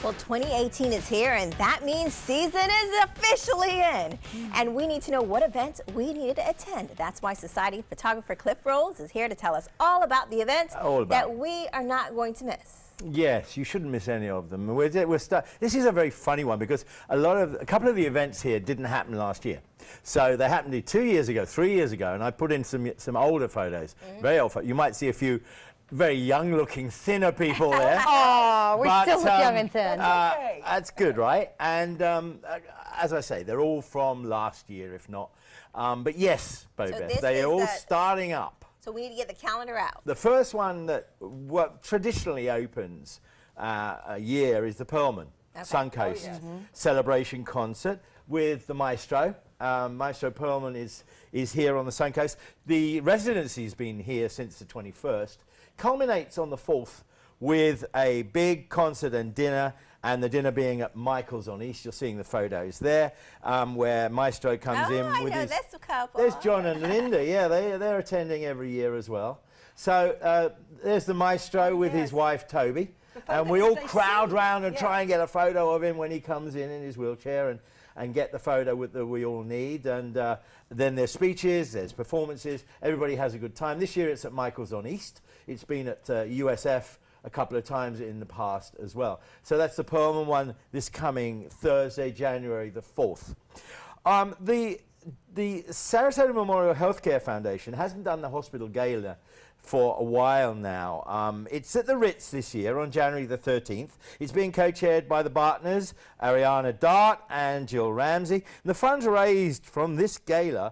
Well, 2018 is here, and that means season is officially in. And we need to know what events we need to attend. That's why Society photographer Cliff Rolls is here to tell us all about the events that we are not going to miss. Yes, you shouldn't miss any of them. This is a very funny one because a couple of the events here didn't happen last year. So they happened 2 years ago, 3 years ago, and I put in some older photos, very old photos. You might see a few very young-looking, thinner people there. Oh, we still look young and thin. That's good, right? And as I say, they're all from last year, if not. But yes, Bobeth, they're all starting up. So we need to get the calendar out. The first one that traditionally opens a year is the Pearlman Suncoast celebration concert with the Maestro. Maestro Pearlman is here on the Suncoast. The residency's been here since the 21st. Culminates on the 4th with a big concert and dinner, and the dinner being at Michael's on East. You're seeing the photos there, where Maestro comes in with his... That's a couple. There's John and Linda. Yeah, they're attending every year as well. So there's the Maestro with his wife Toby, and we all crowd round and try and get a photo of him when he comes in his wheelchair and get the photo that we all need. And then there's speeches, there's performances. Everybody has a good time. This year it's at Michael's on East. It's been at USF a couple of times in the past as well. So that's the Pearlman one this coming Thursday, January the 4th. The Sarasota Memorial Healthcare Foundation hasn't done the hospital gala for a while now. It's at the Ritz this year on January the 13th. It's being co-chaired by the Bartners, Ariana Dart and Jill Ramsey. And the funds raised from this gala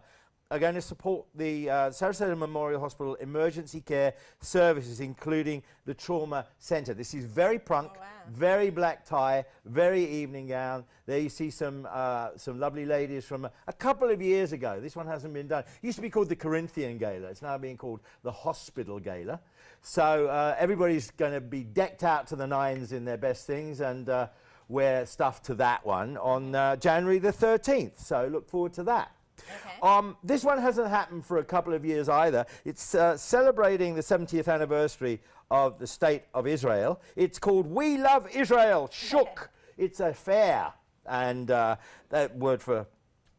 are going to support the Sarasota Memorial Hospital emergency care services, including the trauma center. This is very prunk, very black tie, very evening gown. There you see some lovely ladies from a couple of years ago. This one hasn't been done. It used to be called the Corinthian Gala. It's now being called the Hospital Gala. So everybody's going to be decked out to the nines in their best things and wear stuff to that one on January the 13th. So look forward to that. Okay. This one hasn't happened for a couple of years either. It's celebrating the 70th anniversary of the State of Israel. It's called We Love Israel, Shuk. It's a fair, and that word for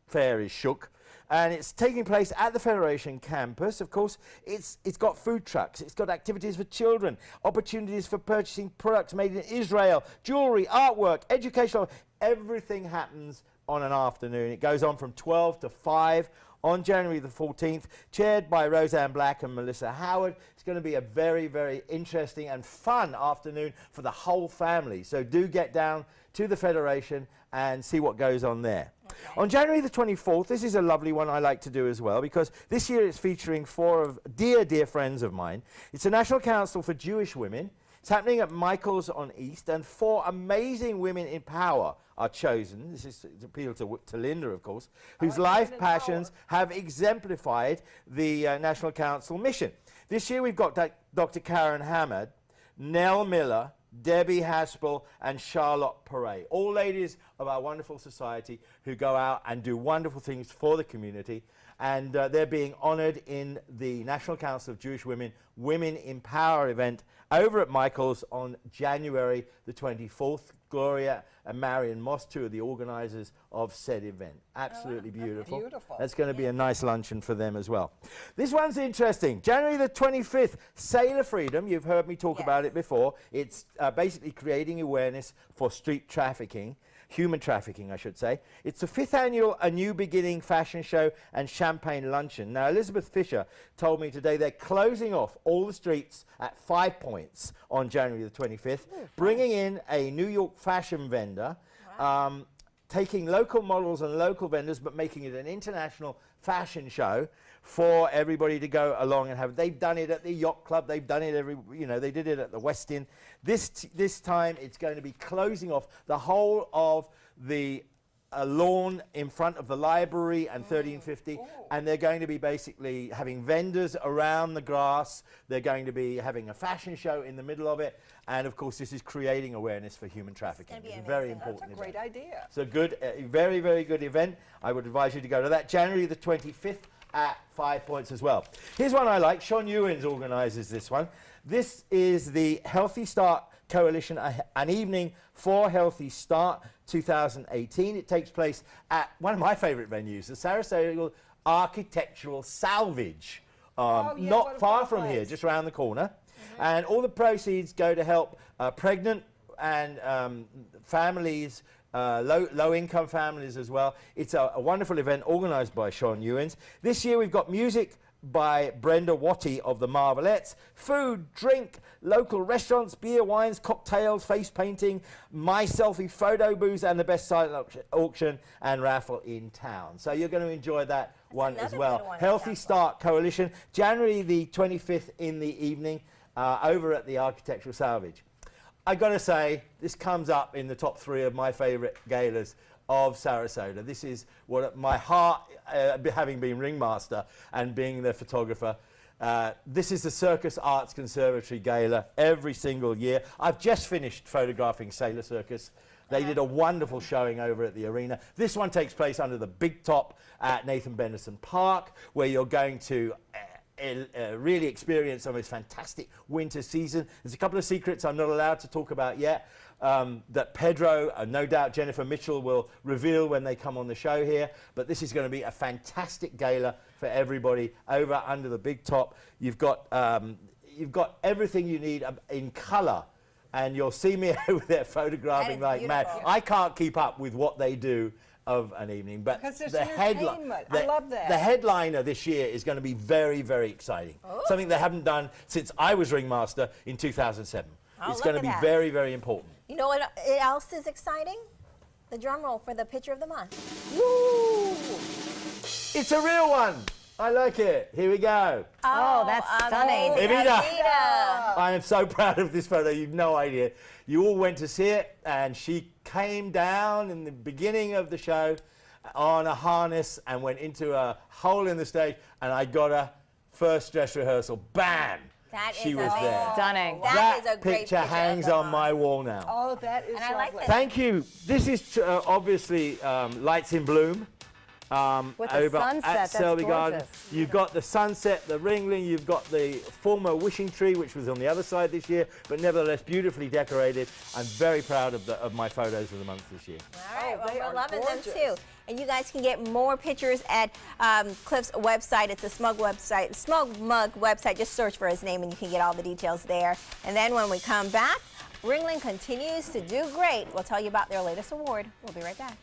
fair is shuk. And it's taking place at the Federation campus. Of course, it's got food trucks, it's got activities for children, opportunities for purchasing products made in Israel, jewelry, artwork, educational. Everything happens on an afternoon. It goes on from 12 to 5 on January the 14th, chaired by Roseanne Black and Melissa Howard. It's going to be a very, very interesting and fun afternoon for the whole family. So do get down to the Federation and see what goes on there. Okay. On January the 24th, this is a lovely one I like to do as well, because this year it's featuring 4 of dear friends of mine. It's the National Council for Jewish Women. It's happening at Michael's on East, and 4 amazing women in power are chosen. This is to appeal to Linda, of course, whose life passions have exemplified the National Council mission. This year we've got Dr. Karen Hamad, Nell Miller, Debbie Haspel and Charlotte Perret, all ladies of our wonderful society who go out and do wonderful things for the community, and they're being honoured in the National Council of Jewish Women Women in Power event over at Michael's on January the 24th. Gloria and Marion Moss, 2 of the organisers of said event. Absolutely beautiful. That's going to be a nice luncheon for them as well. This one's interesting. January the 25th, Sailor Freedom. You've heard me talk about it before. It's basically creating awareness for street trafficking. Human trafficking, I should say. It's the 5th annual A New Beginning fashion show and champagne luncheon. Now, Elizabeth Fisher told me today they're closing off all the streets at 5 Points on January the 25th, bringing in a New York fashion vendor, taking local models and local vendors, but making it an international fashion show for everybody to go along and have. They've done it at the Yacht Club. They've done it they did it at the Westin. This time it's going to be closing off the whole of the lawn in front of the library and 1350, and they're going to be basically having vendors around the grass. They're going to be having a fashion show in the middle of it, and of course this is creating awareness for human trafficking. It's a very important event. That's a great idea. It's a good, very, very good event. I would advise you to go to that. January the 25th at 5 Points as well. Here's one I like. Sean Ewins organises this one. This is the Healthy Start Coalition, An Evening for a Healthy Start 2018. It takes place at one of my favourite venues, the Sarasota Architectural Salvage, not far from here, just around the corner. And all the proceeds go to help pregnant and families, low-income families as well. It's a wonderful event organised by Sean Ewins. This year we've got music by Brenda Watty of the Marvelettes, food, drink, local restaurants, beer, wines, cocktails, face painting, my selfie photo booths, and the best silent auction and raffle in town. So you're going to enjoy that one as well. Healthy Start Coalition, January the 25th in the evening, over at the Architectural Salvage. I got to say, this comes up in the top 3 of my favourite galas of Sarasota. This is what my heart, having been ringmaster and being the photographer, this is the Circus Arts Conservatory Gala every single year. I've just finished photographing Sailor Circus. They did a wonderful showing over at the arena. This one takes place under the big top at Nathan Benderson Park, where you're going to really experience some of this fantastic winter season. There's a couple of secrets I'm not allowed to talk about yet that Pedro and no doubt Jennifer Mitchell will reveal when they come on the show here. But this is going to be a fantastic gala for everybody over under the big top. You've got everything you need in colour, and you'll see me over there photographing like mad. I can't keep up with what they do of an evening, but the headliner this year is going to be very, very exciting. Something they haven't done since I was ringmaster in 2007. It's going to be very, very important. You know what else is exciting? The drum roll for the Picture of the Month. Woo! It's a real one. I like it. Here we go. Oh, that's stunning. Evita. I am so proud of this photo. You've no idea. You all went to see it, and she came down in the beginning of the show on a harness and went into a hole in the stage, and I got her first dress rehearsal. Bam! She was there. Stunning. That is a great picture hangs on my wall now. Oh, that is I like that. Thank you. This is obviously Lights in Bloom. With the over sunset, at that's Selby Garden. gorgeous. You've got the sunset, the ringling, you've got the former wishing tree, which was on the other side this year, but nevertheless beautifully decorated. I'm very proud of my photos of the month this year. All right, well, we're loving gorgeous. them too. And you guys can get more pictures at Cliff's website. It's a Smug website, Smug Mug website. Just search for his name and you can get all the details there. And then when we come back, Ringling continues to do great. We'll tell you about their latest award. We'll be right back.